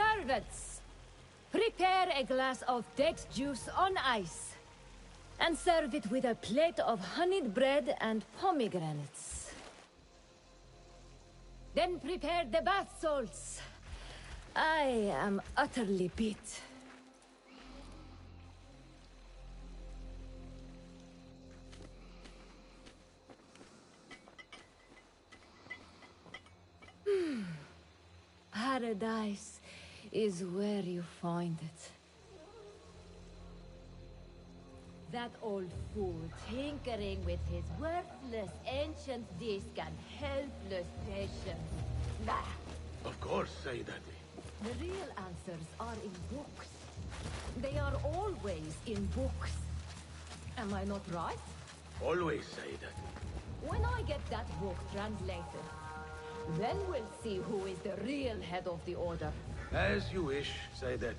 Servants, prepare a glass of date juice on ice, and serve it with a plate of honeyed bread and pomegranates. Then prepare the bath salts. I am utterly beat. Paradise is where you find it. That old fool tinkering with his worthless ancient disc and helpless patience. Bah! Of course, say Daddy. The real answers are in books. They are always in books. Am I not right? Always say Daddy. When I get that book translated, then we'll see who is the real head of the Order. As you wish, say Daddy.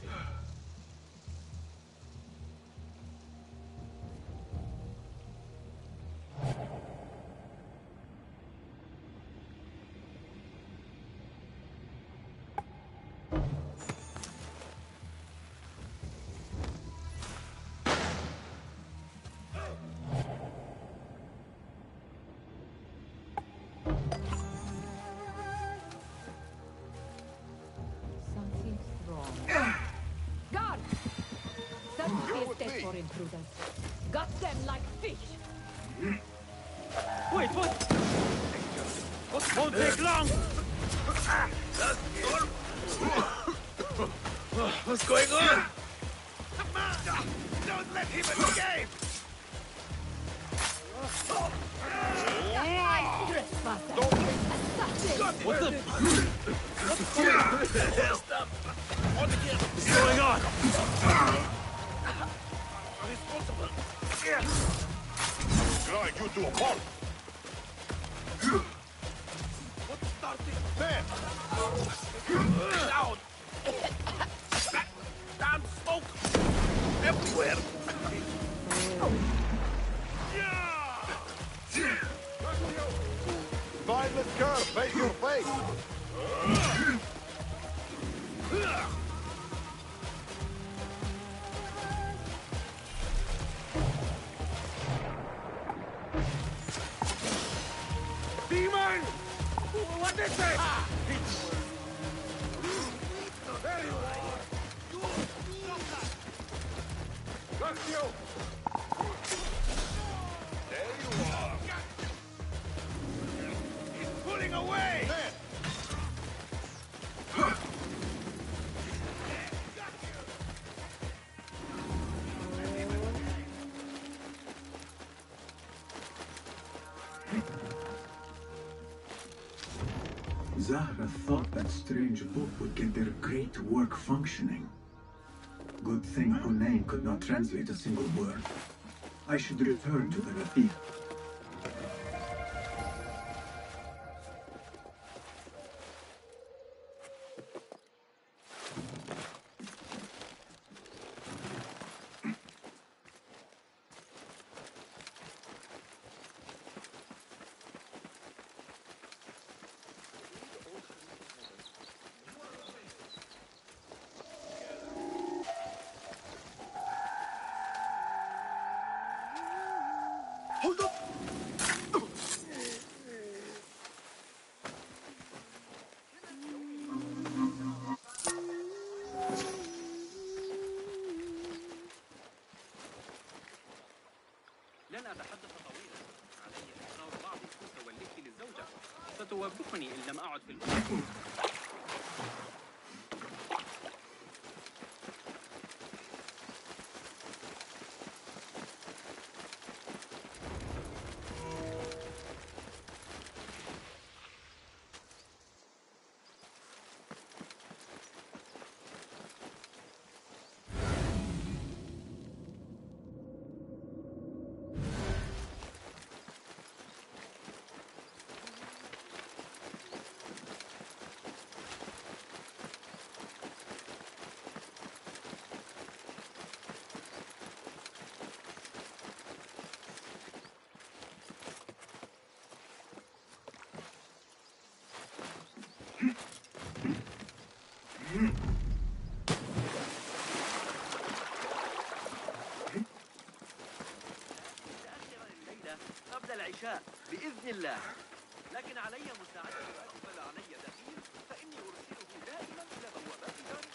Something's wrong. Guard! Suddenly escape for intruders. Got them like fish! Wait, what? What won't take long? What's going on? Don't let him escape! Trespasser! Don't Assassin! What the? Stop! What's going on? Responsible. Drive you to a halt! What's starting? There! Down! Damn smoke! Everywhere! Spineless curve, face your face! Demon! What is it? There you are! Got you! There you are! He's pulling away! There! Zahra thought that strange book would get their great work functioning. Good thing Hunayn could not translate a single word. I should return to the Rafiq. Hold up! لن أتحدث طويلا. علي إحضار بعض الكوس واللفت للزوجة. ستوبخني إن لم أعد في البيت. قبل العشاء بإذن الله. لكن علي مساعدة من أقبل علي دخيل، فإني أرسله دائما إلى بوابات داري.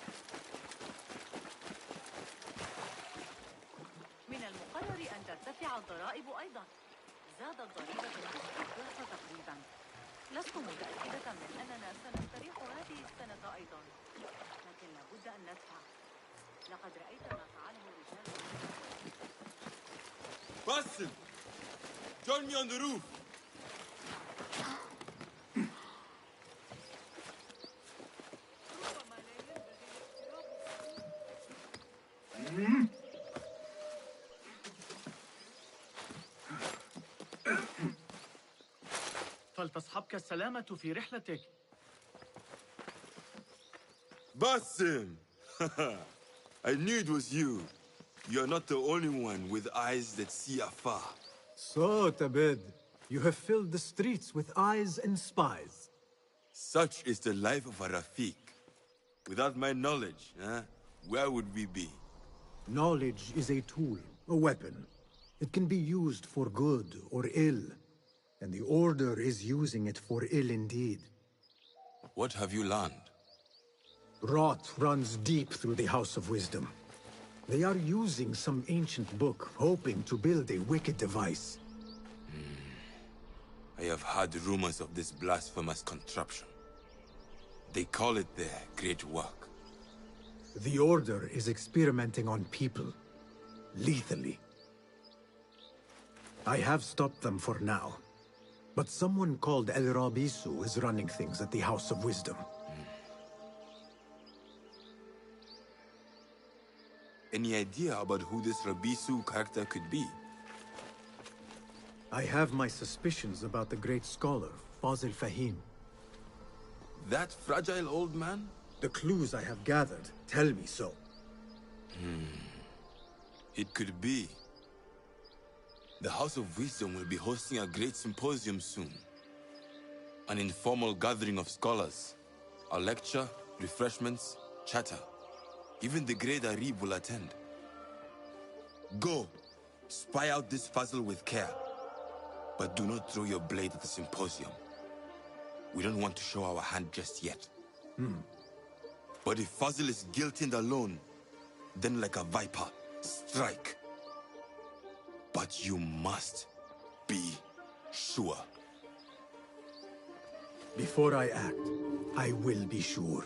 من المقرر أن ترتفع الضرائب أيضا. زادت ضريبة الضعف تقريبا. لست متأكدة من أننا سنستريح هذه السنة أيضا، لكن لابد أن ندفع. لقد رأيت ما فعله رجال. Basim! Join me on the roof! فلتصحبك السلامة في رحلتك. Basim! I knew it was you. You're not the only one with eyes that see afar. So, Tabed, you have filled the streets with eyes and spies. Such is the life of a Rafiq. Without my knowledge, where would we be? Knowledge is a tool, a weapon. It can be used for good or ill. And the Order is using it for ill indeed. What have you learned? Rot runs deep through the House of Wisdom. They are using some ancient book, hoping to build a wicked device. I have heard rumors of this blasphemous contraption. They call it their great work. The Order is experimenting on people, lethally. I have stopped them for now. But someone called El Rabisu is running things at the House of Wisdom. Any idea about who this Rabisu character could be? I have my suspicions about the great scholar, Fazil Fahim. That fragile old man? The clues I have gathered tell me so. It could be. The House of Wisdom will be hosting a great symposium soon. An informal gathering of scholars. A lecture, refreshments, chatter. Even the great Arib will attend. Go, spy out this puzzle with care. But do not throw your blade at the symposium. We don't want to show our hand just yet. But if Fazil is guilty and alone, then like a viper, strike. But you must be sure. Before I act, I will be sure.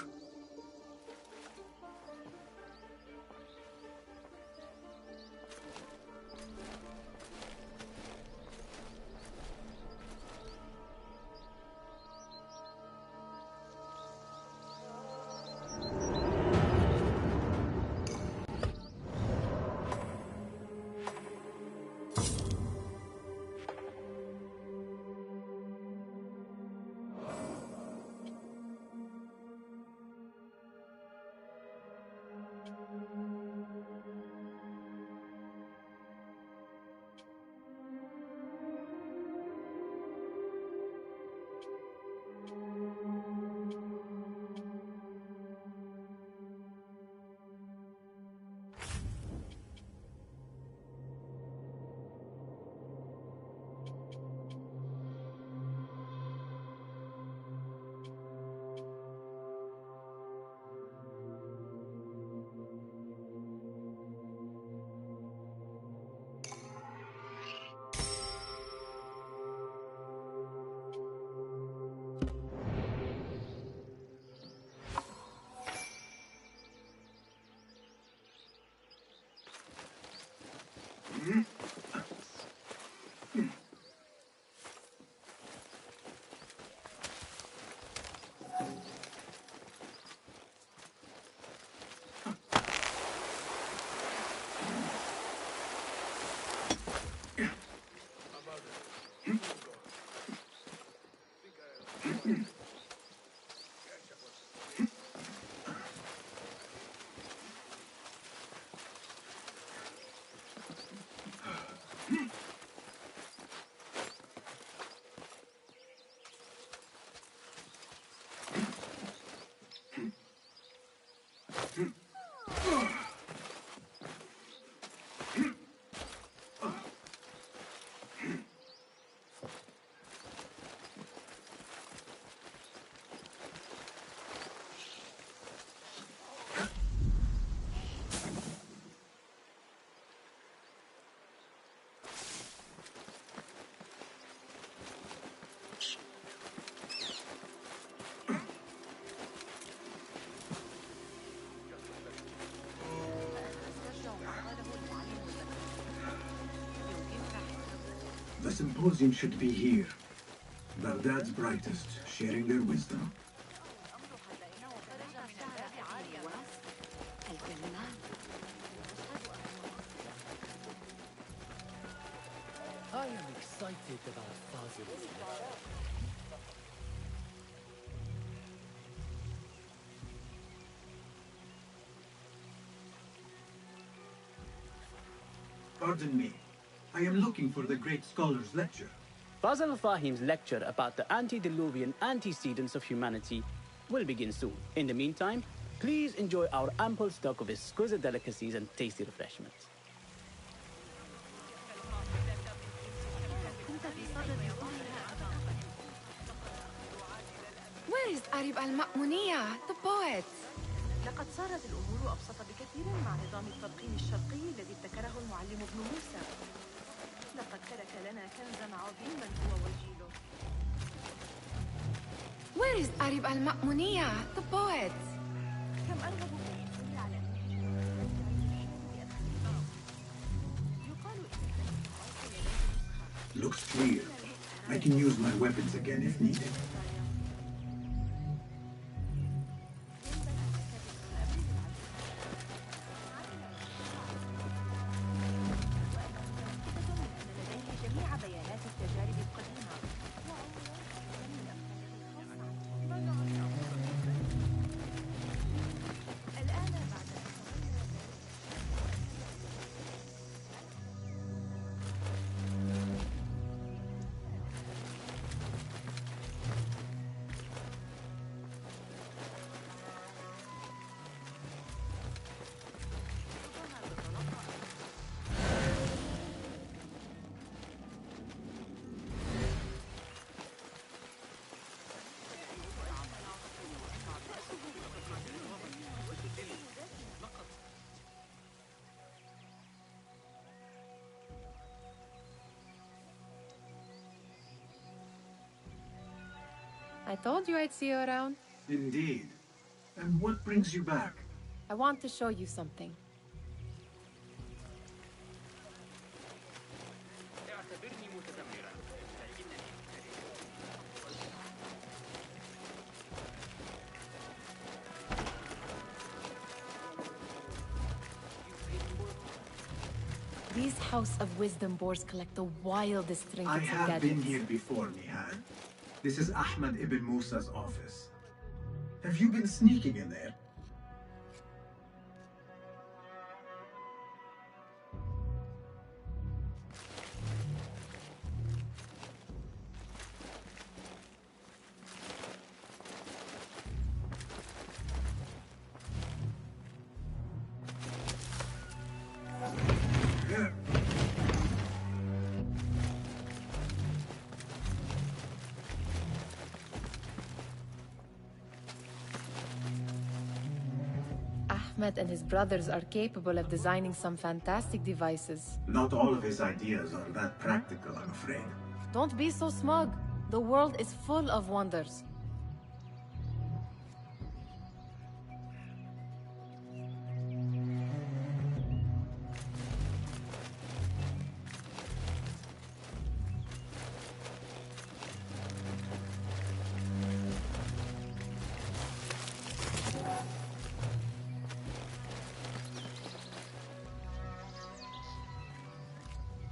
The symposium should be here. Baghdad's brightest, sharing their wisdom. I am excited about Fazil's lecture. Pardon me. I am looking for the great scholar's lecture. Fazl Fahim's lecture about the antediluvian antecedents of humanity will begin soon. In the meantime, please enjoy our ample stock of exquisite delicacies and tasty refreshments. Where is Arib al-Ma'muniyah, the poet? لقد صارت الأمور أبسط بكثير مع نظام التلقين الشرقي الذي ابتكره المعلم ابن موسى. لقد ترك لنا كنزا عظيما هو وجيله. Where is Arib al-Ma'muniyah, the poet? كم أرغب في الحصول على Looks clear. I can use my weapons again if needed. I told you I'd see you around. Indeed. And what brings you back? I want to show you something. These House of Wisdom boars collect the wildest I trinkets and have gadgets. been here before, Nihad. This is Ahmad ibn Musa's office. Have you been sneaking in there? Here. Ahmed and his brothers are capable of designing some fantastic devices. Not all of his ideas are that practical, I'm afraid. Don't be so smug. The world is full of wonders.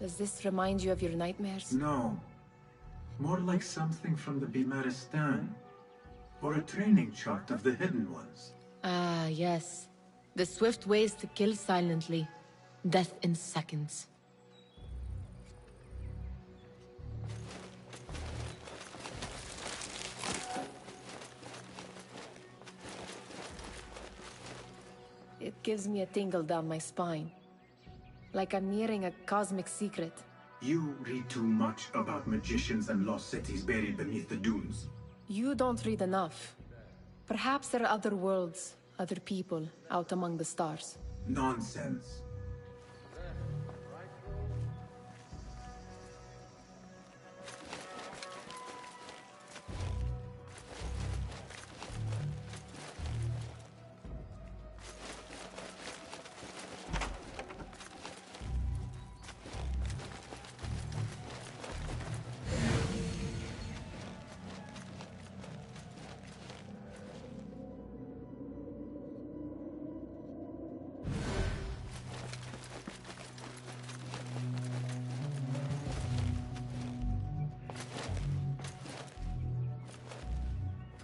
Does this remind you of your nightmares? No. More like something from the Bimaristan. Or a training chart of the Hidden Ones. Ah, yes. The swift ways to kill silently. Death in seconds. It gives me a tingle down my spine. Like I'm nearing a cosmic secret. You read too much about magicians and lost cities buried beneath the dunes. You don't read enough. Perhaps there are other worlds, other people, out among the stars. Nonsense.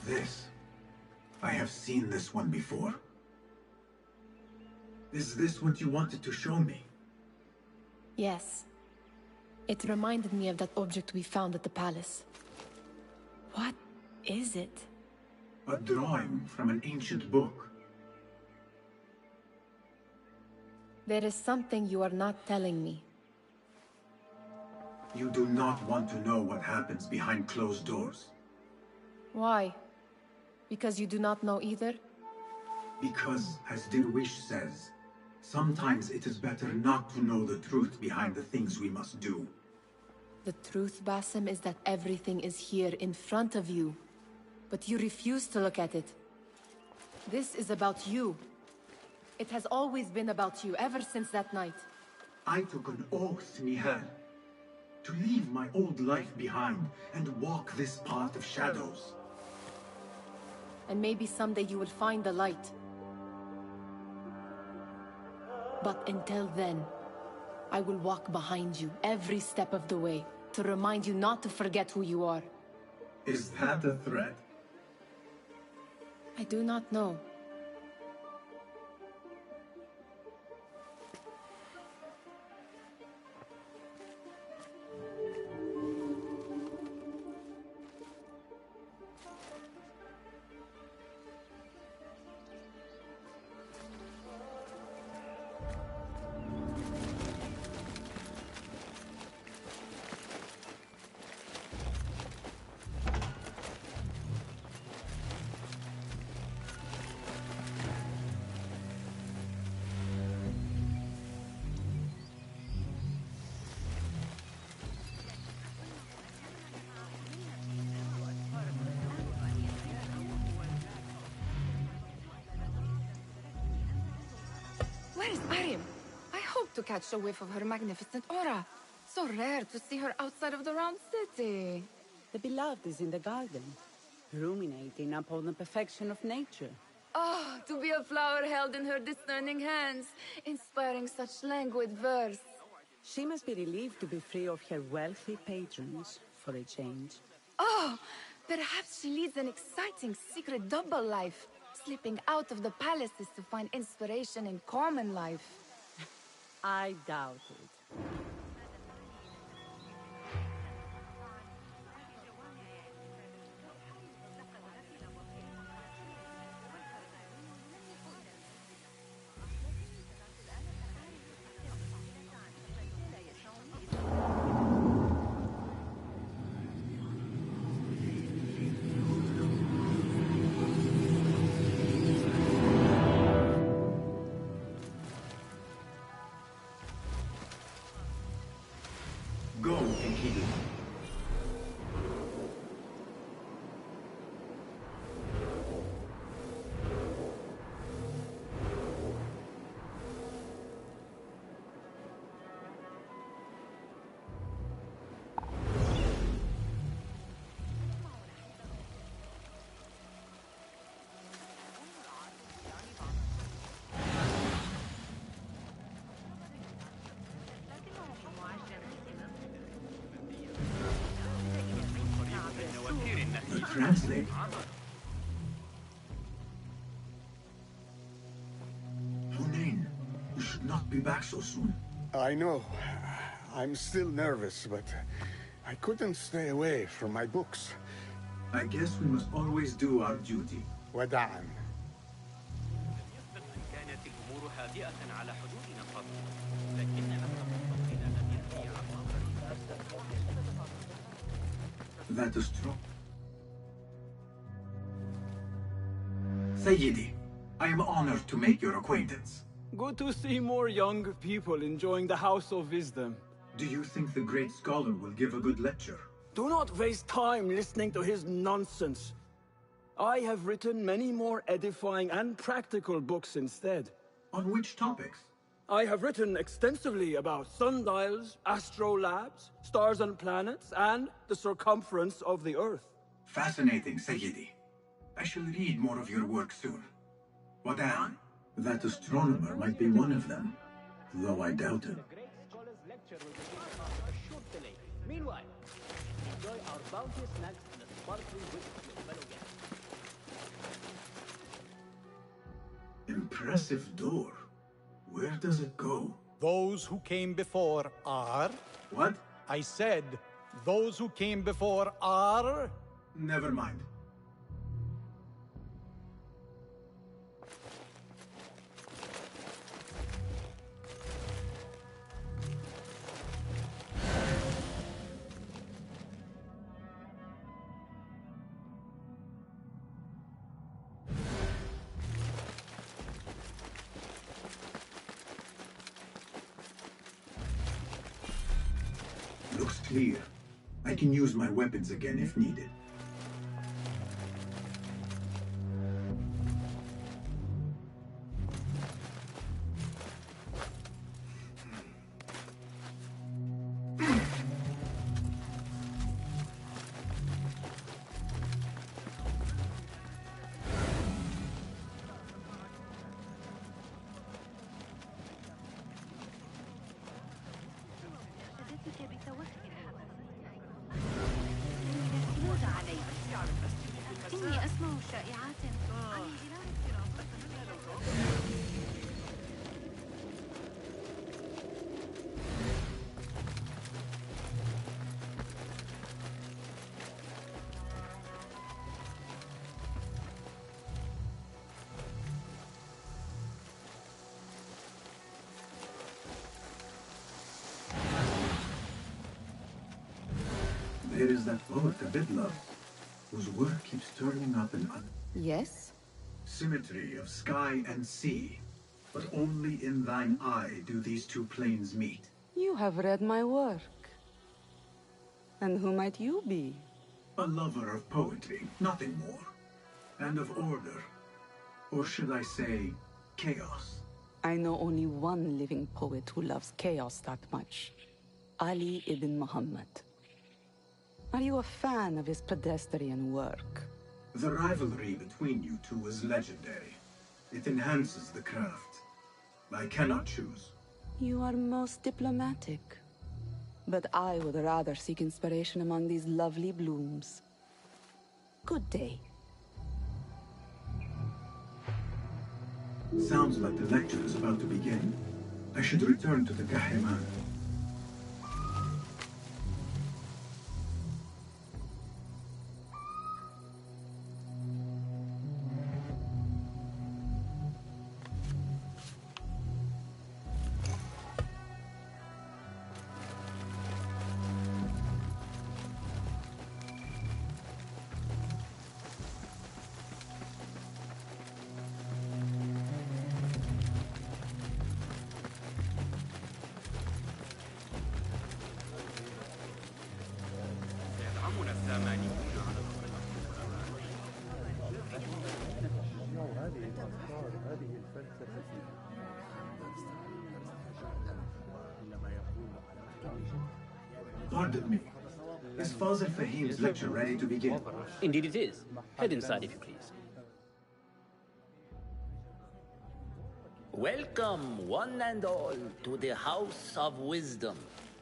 This. I have seen this one before. Is this what you wanted to show me? Yes. It reminded me of that object we found at the palace. What is it? A drawing from an ancient book. There is something you are not telling me. You do not want to know what happens behind closed doors. Why? Because you do not know either? Because, as Dirwish says, sometimes it is better not to know the truth behind the things we must do. The truth, Basim, is that everything is here in front of you. But you refuse to look at it. This is about you. It has always been about you, ever since that night. I took an oath, Nihal, to leave my old life behind and walk this path of shadows. And maybe someday you will find the light. But until then, I will walk behind you every step of the way to remind you not to forget who you are. Is that a threat? I do not know. Where is Arim? I hope to catch a whiff of her magnificent aura. So rare to see her outside of the round city. The beloved is in the garden, ruminating upon the perfection of nature. Oh, to be a flower held in her discerning hands, inspiring such languid verse. She must be relieved to be free of her wealthy patrons, for a change. Oh, perhaps she leads an exciting secret double life, slipping out of the palaces to find inspiration in common life. I doubt it. Go, Enkidu. Translate. Hunain, you should not be back so soon. I know. I'm still nervous, but I couldn't stay away from my books. I guess we must always do our duty. وداعا. كانت الأمور هادئة على حدودنا قط، لكن نفس المستوطن لم يأتي That is true. Sayyidi, I am honored to make your acquaintance. Good to see more young people enjoying the House of Wisdom. Do you think the great scholar will give a good lecture? Do not waste time listening to his nonsense. I have written many more edifying and practical books instead. On which topics? I have written extensively about sundials, astrolabes, stars and planets, and the circumference of the Earth. Fascinating, Sayyidi. I shall read more of your work soon. Wadan, that astronomer might be one of them, though I doubt it. The great scholar's lecture will begin after a short delay. Meanwhile, enjoy our bounteous snacks and the sparkling whisky of fellow guests. impressive door. Where does it go? Those who came before are... What? I said, those who came before are... Never mind. Looks clear. I can use my weapons again if needed. إني أسمع شائعات عن There is that poet Abidlov, whose work keeps turning up in Yes? symmetry of sky and sea. But only in thine eye do these two planes meet. You have read my work. And who might you be? A lover of poetry, nothing more. And of order. Or should I say, chaos. I know only one living poet who loves chaos that much. Ali ibn Muhammad. Are you a fan of his pedestrian work? The rivalry between you two is legendary. It enhances the craft. I cannot choose. You are most diplomatic. But I would rather seek inspiration among these lovely blooms. Good day. Sounds like the lecture is about to begin. I should return to the Kahraman. يدعمنا السامانيون على Pardon me. Is Fazil Fahim's lecture ready to begin? Indeed it is. Head inside if you please. Welcome, one and all, to the House of Wisdom,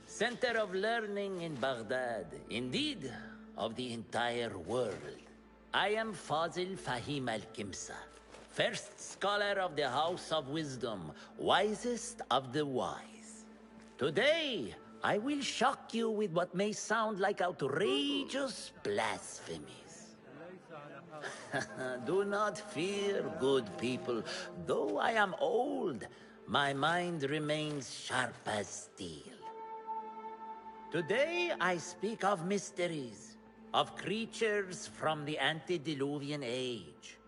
center of learning in Baghdad, indeed, of the entire world. I am Fazil Fahim al-Kimsa, first scholar of the House of Wisdom, wisest of the wise. Today, I will shock you with what may sound like outrageous blasphemies. Do not fear, good people. Though I am old, my mind remains sharp as steel. Today I speak of mysteries, of creatures from the antediluvian age.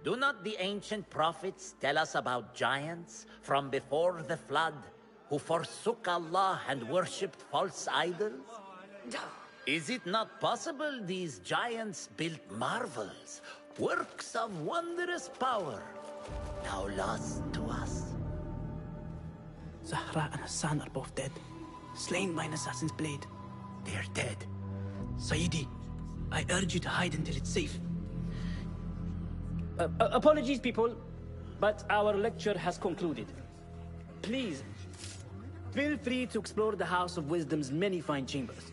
Do not the ancient prophets tell us about giants from before the flood who forsook Allah and worshipped false idols? Is it not possible these giants built marvels, works of wondrous power, now lost to us? Zahra and Hassan are both dead, slain by an assassin's blade. They're dead. Sayyidi, I urge you to hide until it's safe. Apologies, people, but our lecture has concluded. Please, feel free to explore the House of Wisdom's many fine chambers.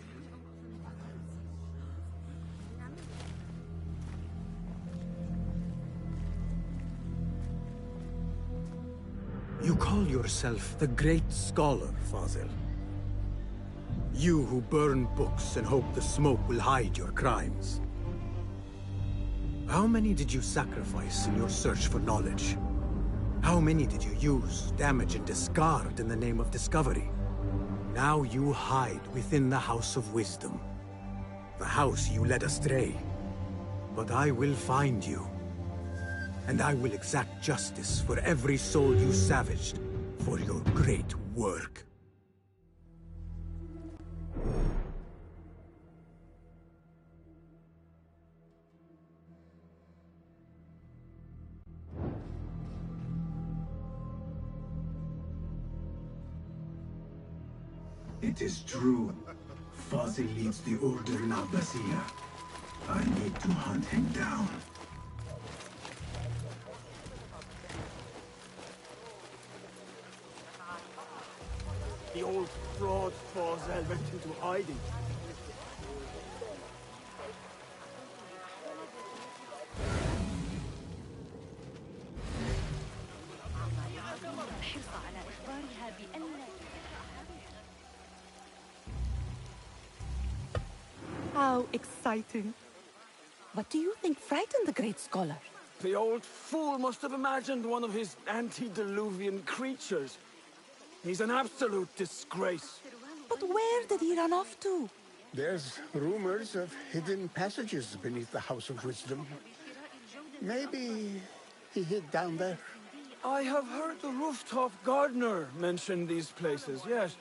call yourself the Great Scholar, Fazil. You who burn books and hope the smoke will hide your crimes. How many did you sacrifice in your search for knowledge? How many did you use, damage, and discard in the name of discovery? Now you hide within the House of Wisdom. The house you led astray. But I will find you. And I will exact justice for every soul you savaged for your great work. It is true. Fazil leads the Order in Abbasiyah. I need to hunt him down. The old fraud Fazil went into hiding. How exciting. What do you think frightened the Great Scholar? The old fool must have imagined one of his antediluvian creatures. He's an absolute disgrace. But where did he run off to? There's rumors of hidden passages beneath the House of Wisdom. Maybe he hid down there. I have heard the rooftop gardener mention these places, yes.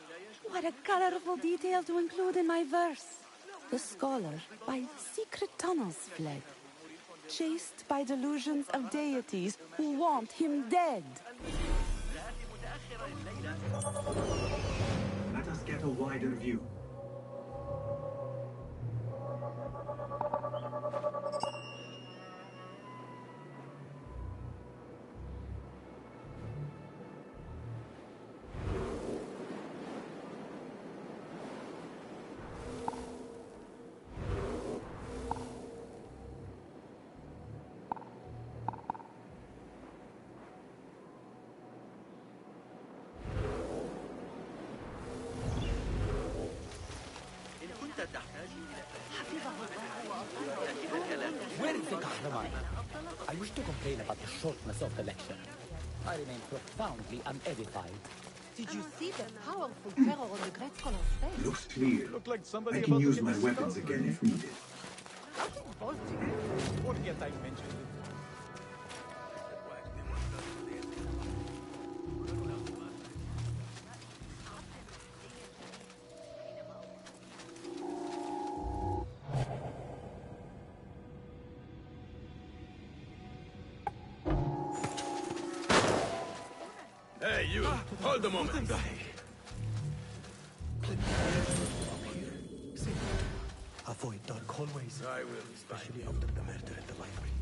What a colorful detail to include in my verse. The scholar by secret tunnels fled, chased by delusions of deities who want him dead. Let us get a wider view. Where is the Kahraman? I wish to complain about the shortness of the lecture. I remain profoundly unedified. Did you see the powerful terror on the Great Scholar's face? Looks clear. Look like somebody I can about to use get my his weapons skull again if needed. Forget I mentioned it. Hey, you! Hold a moment! Avoid dark hallways. I will. Especially after the murder at the library.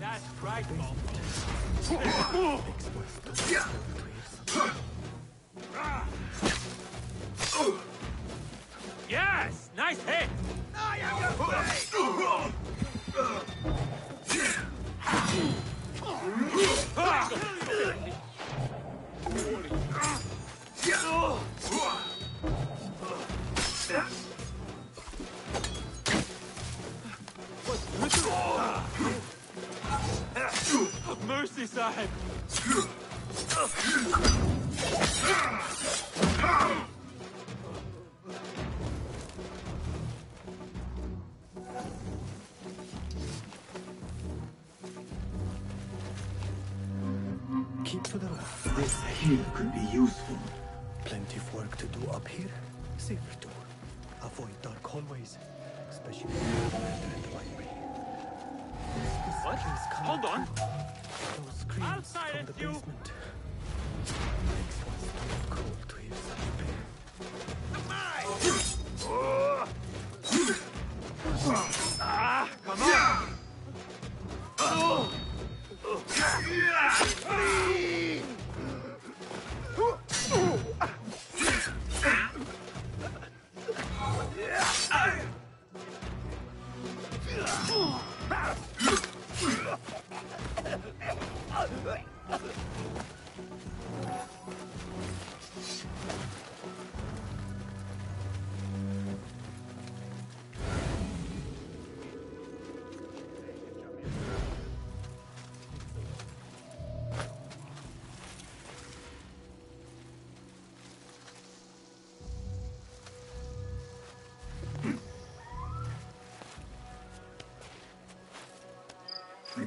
That's frightful. Yes! Nice hit! I am your blade! Mercy, Sahib! Keep to the left. This here could be useful. Plenty of work to do up here. Safer door. Avoid dark hallways. Especially after the murder at the library. What? Hold on. Those screams I'll silence from the you. basement. Makes one stomach cold to hear such pain. Ah, come on!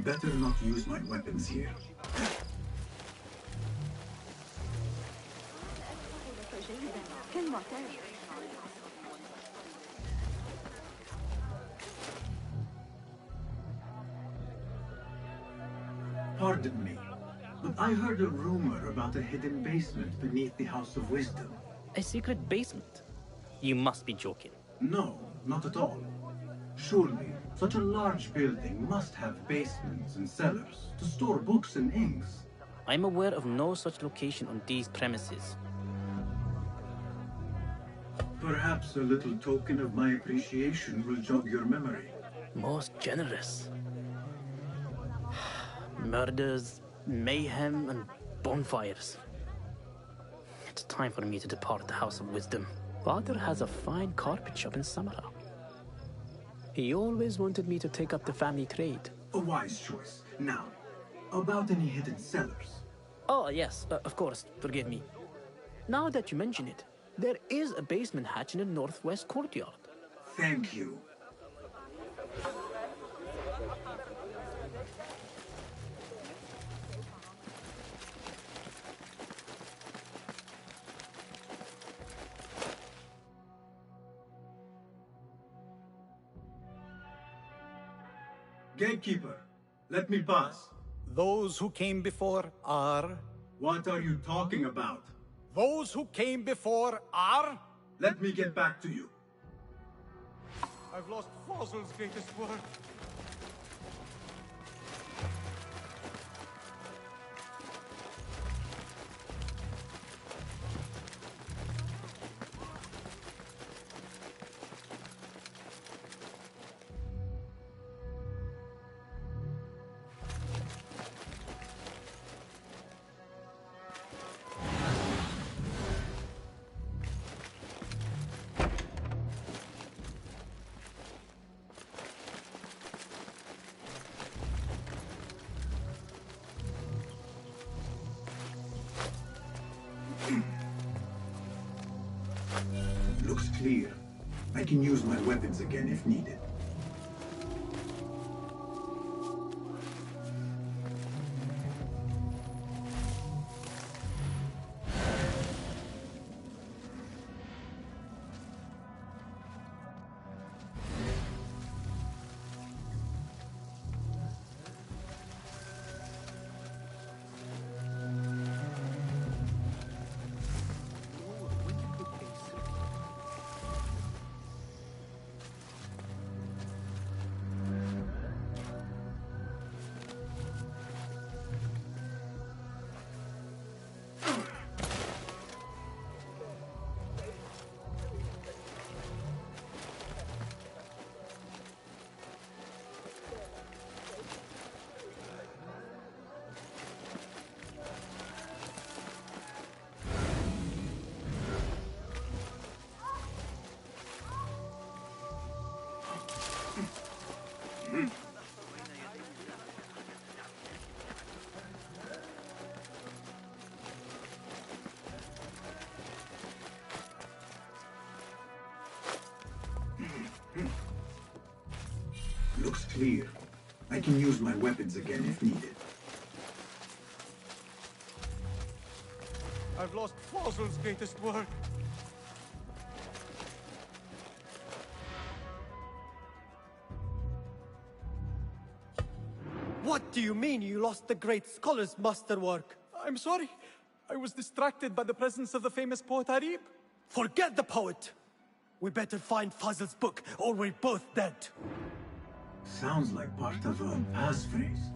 better not use my weapons here. Pardon me, but I heard a rumor about a hidden basement beneath the House of Wisdom. A secret basement? You must be joking. No, not at all. Surely, such a large building must have basements and cellars to store books and inks. I'm aware of no such location on these premises. Perhaps a little token of my appreciation will jog your memory. Most generous. Murders, mayhem, and bonfires. It's time for me to depart the House of Wisdom. Father has a fine carpet shop in Samara. He always wanted me to take up the family trade. A wise choice. Now, about any hidden cellars? Oh, yes, of course, forgive me. Now that you mention it, there is a basement hatch in the northwest courtyard. Thank you. Gatekeeper, let me pass. Those who came before are... What are you talking about? Those who came before are... Let me get back to you. I've lost Fossil's greatest work. Looks clear. I can use my weapons again if needed. Looks clear. I can use my weapons again if needed. I've lost Fossil's greatest work. What do you mean you lost the great scholar's masterwork? I'm sorry. I was distracted by the presence of the famous poet Arib. Forget the poet! We better find Fazl's book, or we're both dead. Sounds like part of a passphrase.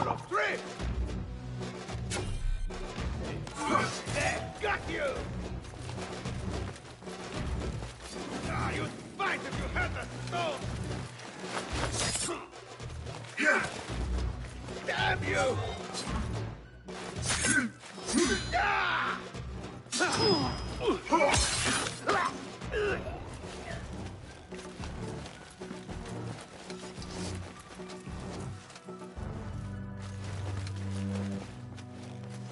full of tricks! There, got you! Ah, you'd fight if you had the stone! Damn you! Ah!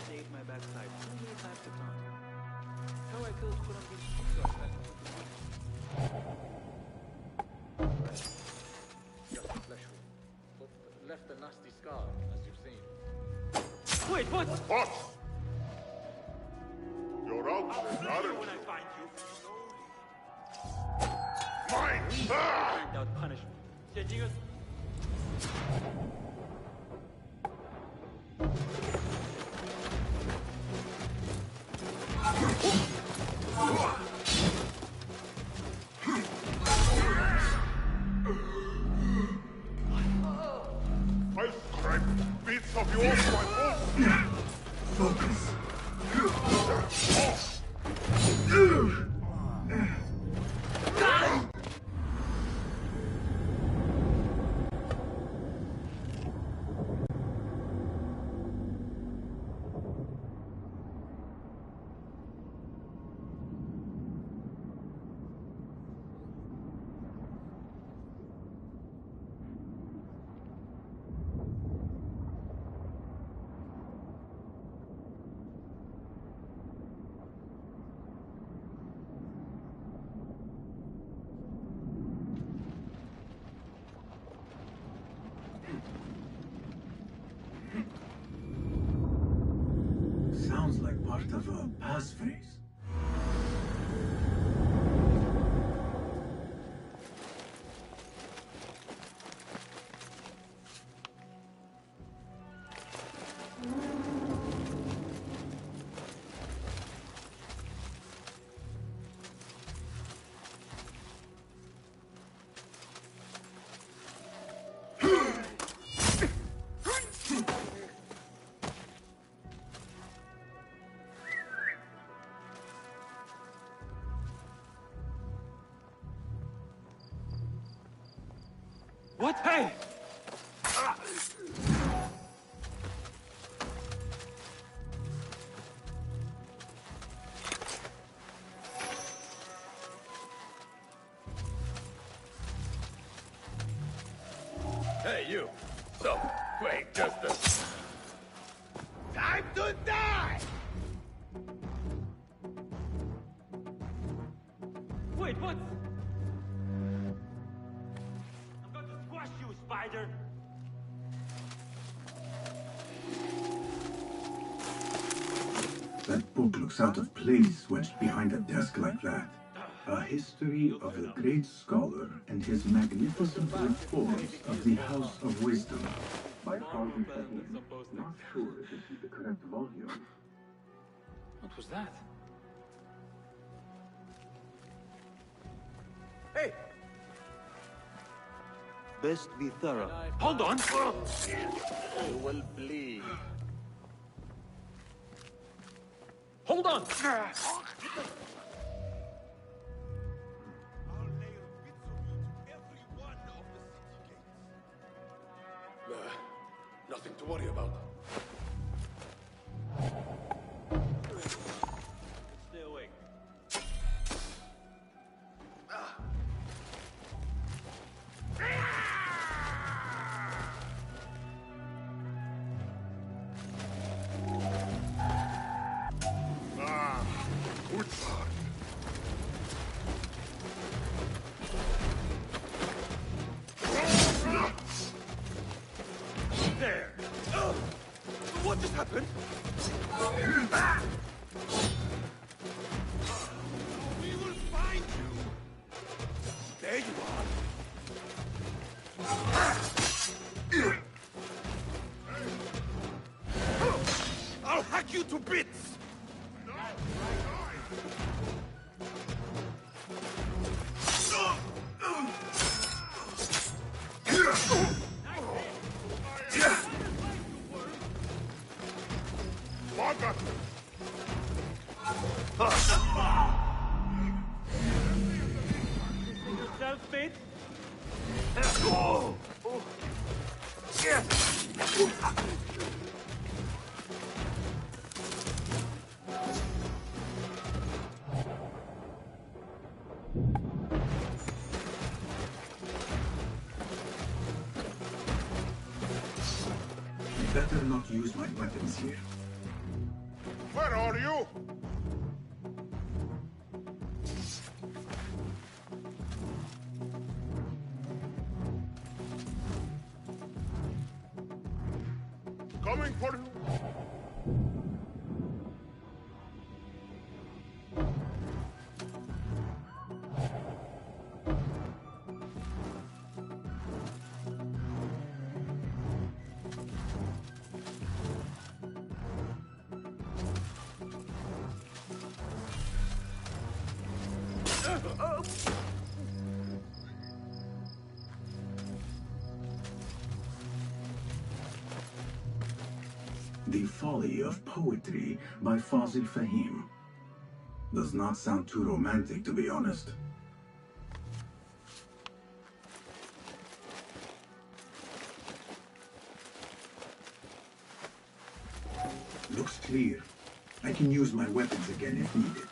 Saved my backside so many times to count. How I killed Columbus. Just a flesh wound, but left a nasty scar, as you've seen. Wait, what? What? You're out there, aren't you? When I find you. Mine! Ah! Earned out punishment. Changing us. I'll scrape bits of you off my bones! Focus. Sounds like part of a passphrase. What? Hey! Hey, you! So, wait, just a... Time to die! Wait, what? I'm going to squash you, spider! That book looks out of place wedged behind a desk like that. A history of the great scholar and his magnificent reforms of the House of Wisdom. By Father Fahim. Not sure if this is the correct volume. What was that? Hey! Best be thorough. Hold on! You will bleed. Hold on! Nothing to worry about. Stay awake. Good son. There! What just happened? We will find you! There you are! I'll hack you to bits! Better not use my weapons here. Where are you? Coming for you. The Folly of Poetry by Fazil Fahim. Does not sound too romantic, to be honest. Looks clear. I can use my weapons again if needed.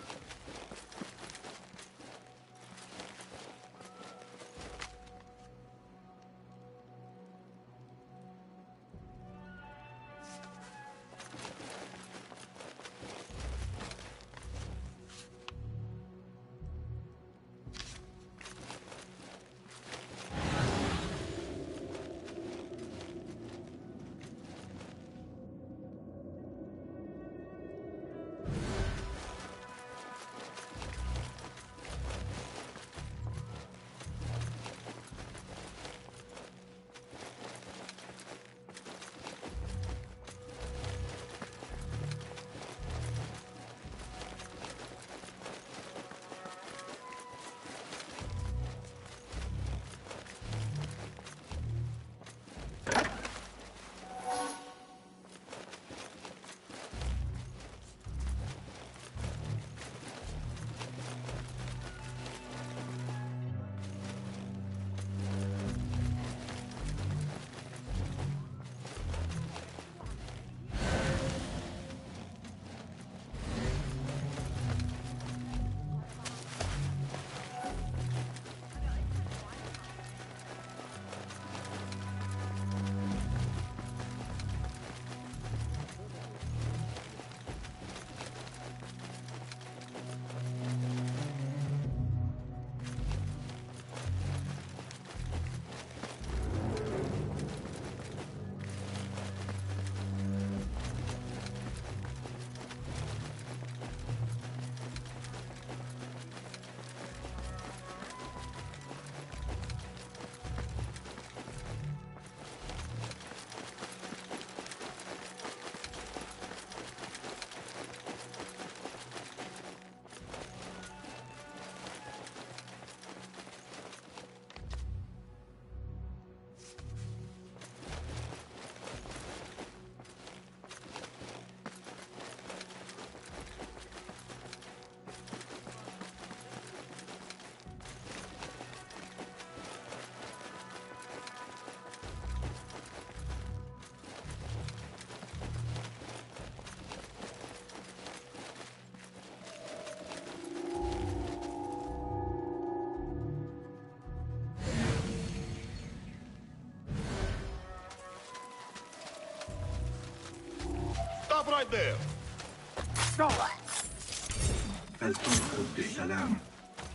Stop right there.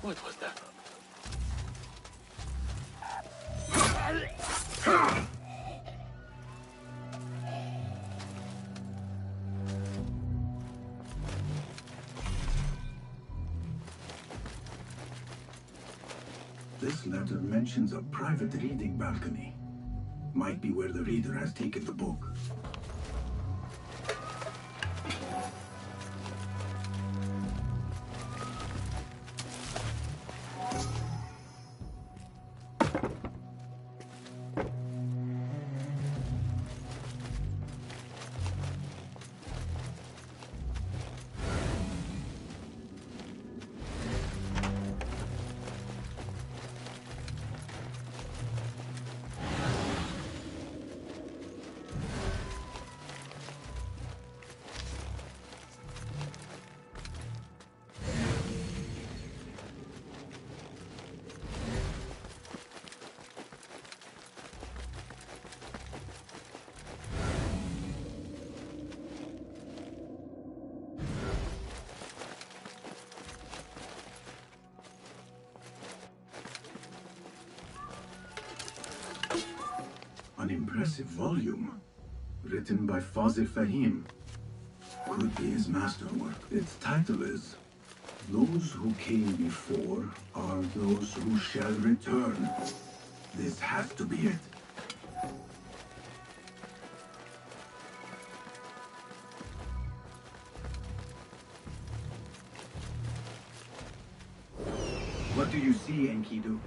What was that? This letter mentions a private reading balcony. Might be where the reader has taken the book. impressive volume. Written by Fazil Fahim. Could be his masterwork. Its title is Those Who Came Before Are Those Who Shall Return. This has to be it. What do you see, Enkidu?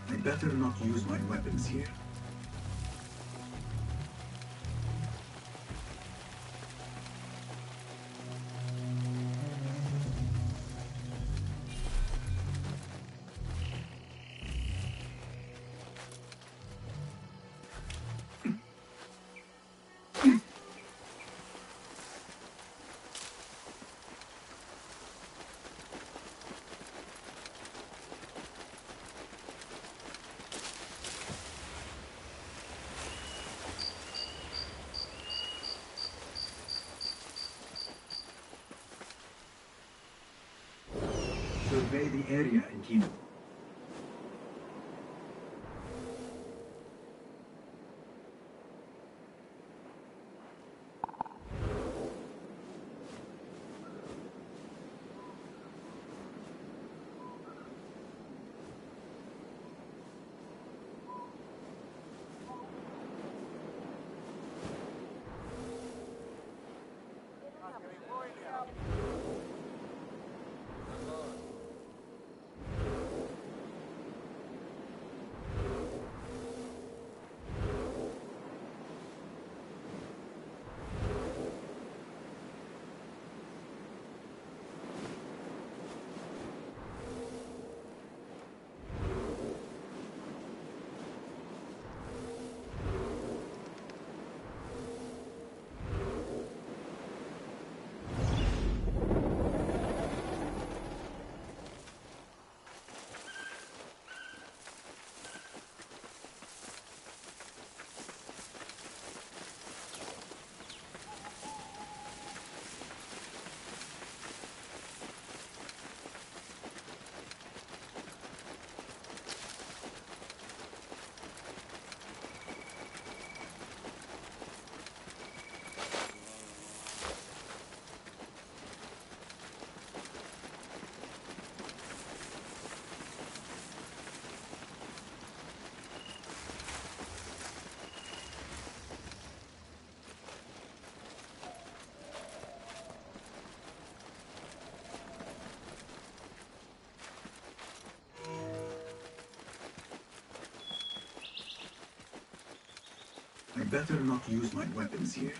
I better not use my weapons here. Survey the area, Enkidu. I better not use my weapons here.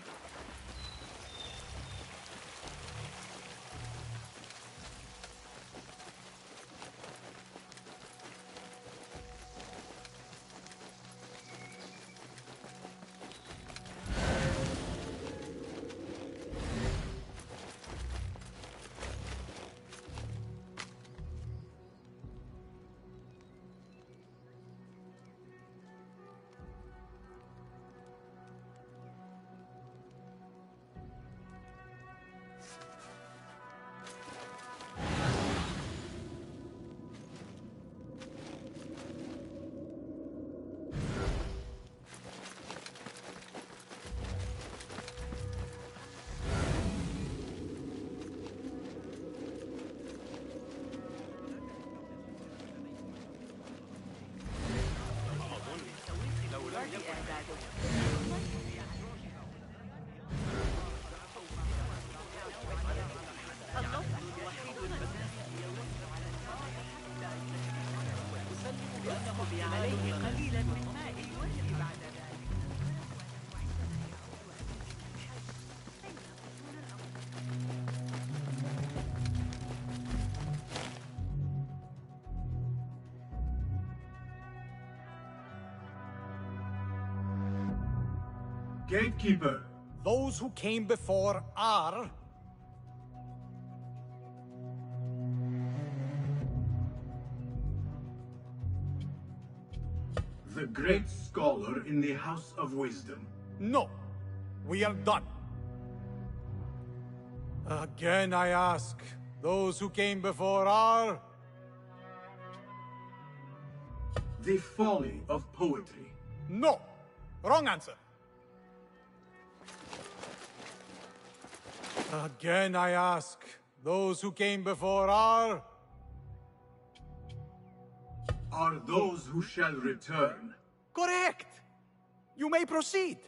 عليه قليلا من ماء الوجه بعد ذلك. Gatekeeper. Those who came before are... The great scholar in the House of Wisdom. No. We are done. Again I ask, those who came before are... The folly of poetry. No. Wrong answer. Again I ask, those who came before are... Are those who shall return. Correct! You may proceed.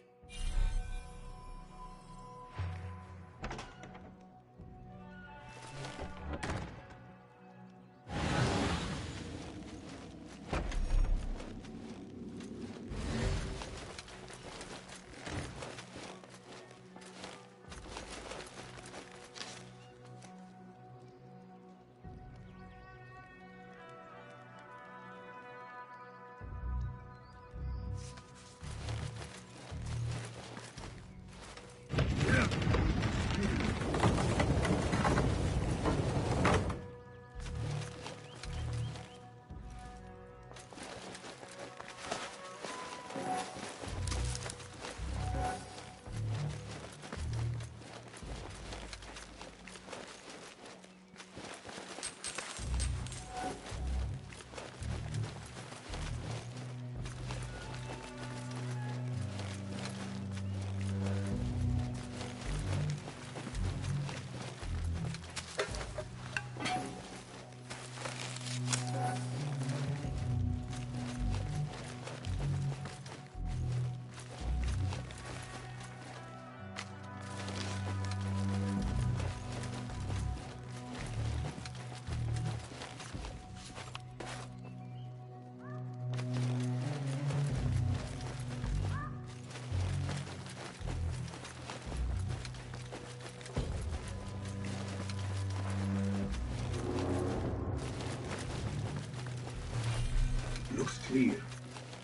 Looks clear.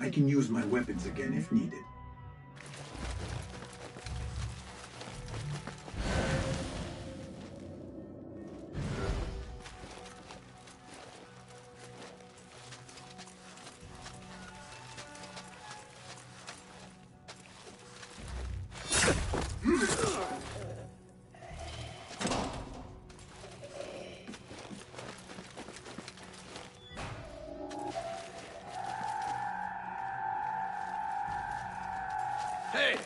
I can use my weapons again if needed. Hey!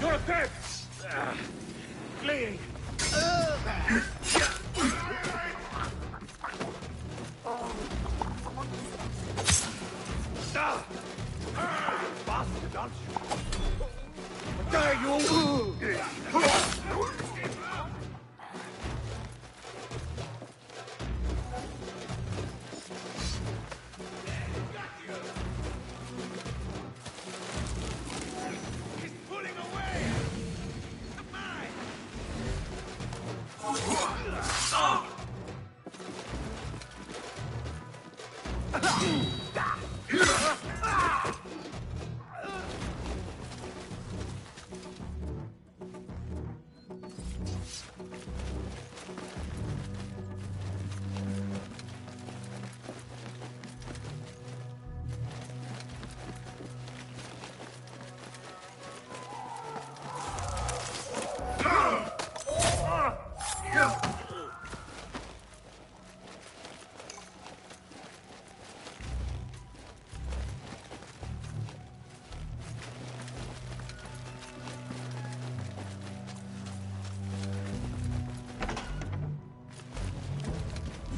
You're dead! Bleeding! Bastard, aren't you? How dare you!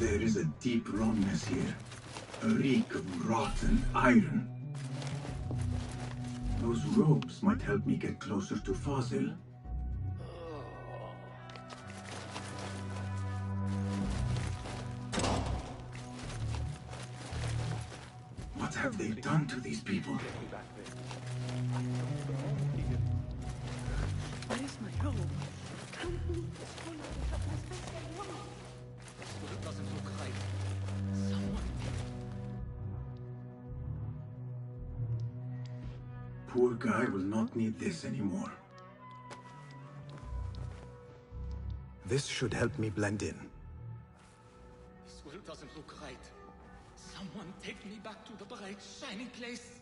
There is a deep wrongness here. A reek of rotten iron. Those robes might help me get closer to Fazil. What have they done to these people? Where is my robe? It doesn't look right. Someone... Poor guy will not need this anymore. This should help me blend in. This world doesn't look right. Someone take me back to the bright, shining place.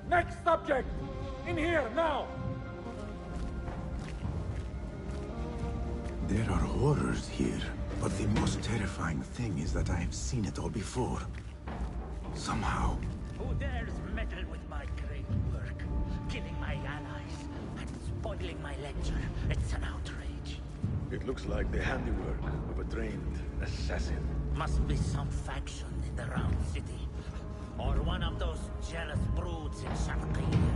Next subject! In here, now! There are horrors here, but the most terrifying thing is that I have seen it all before. Somehow. Who dares meddle with my great work? Killing my allies and spoiling my lecture. It's an outrage. It looks like the handiwork of a trained assassin. Must be some faction in the Round City. Or one of those jealous broods in Sharqiyya.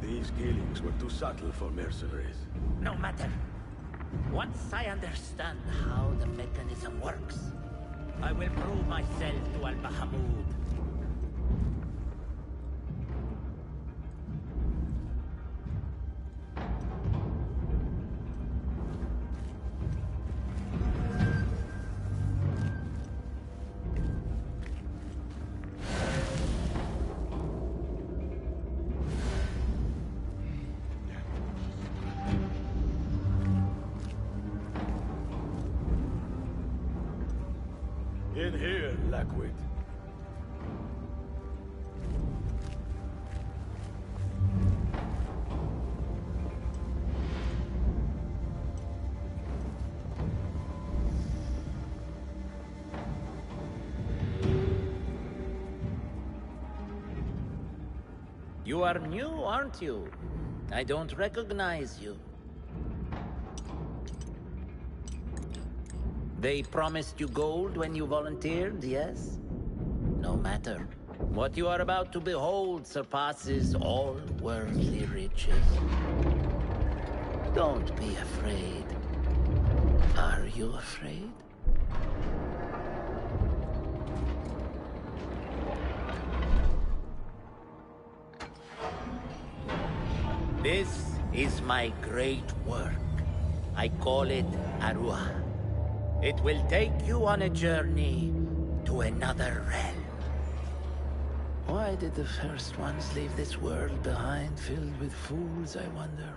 These killings were too subtle for mercenaries. No matter. Once I understand how the mechanism works, I will prove myself to Al-Bahamud. In here, Lackwit. You are new, aren't you? I don't recognize you. They promised you gold when you volunteered, yes? No matter. What you are about to behold surpasses all worldly riches. Don't be afraid. Are you afraid? This is my great work. I call it Arwah. It will take you on a journey to another realm. Why did the first ones leave this world behind filled with fools, I wonder?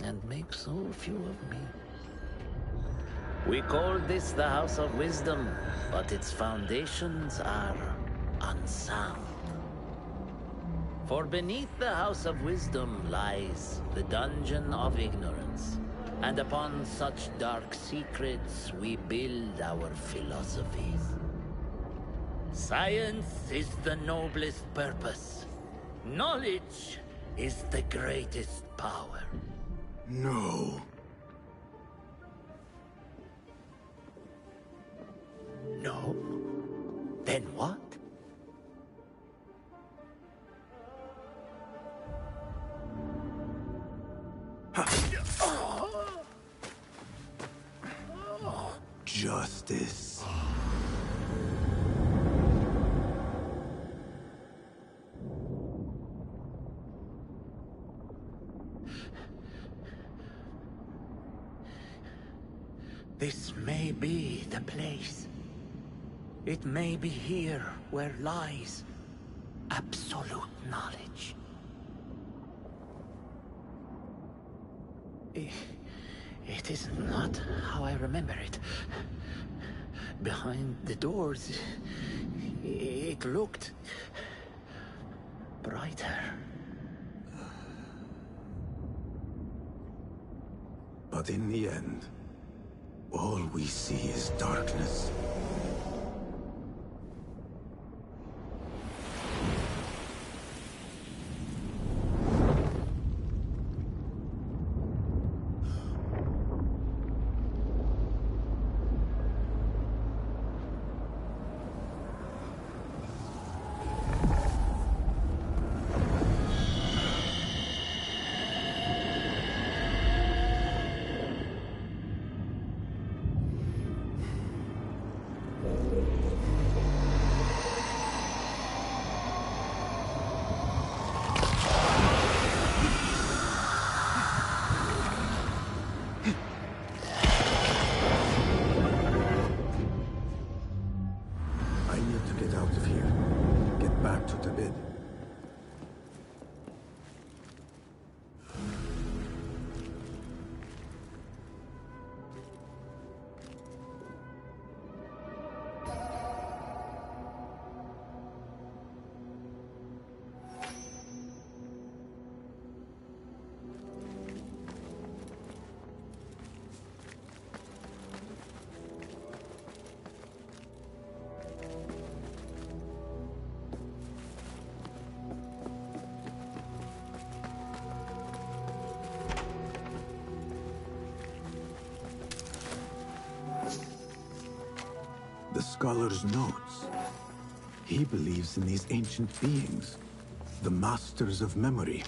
And make so few of me? We call this the House of Wisdom, but its foundations are unsound. For beneath the House of Wisdom lies the Dungeon of Ignorance. And upon such dark secrets, we build our philosophies. Science is the noblest purpose. Knowledge is the greatest power. No. No? Then what? Justice. This may be the place. It may be here where lies absolute knowledge. It is not how I remember it. Behind the doors, it looked brighter. But in the end, all we see is darkness. The scholar's notes. He believes in these ancient beings, the masters of memory.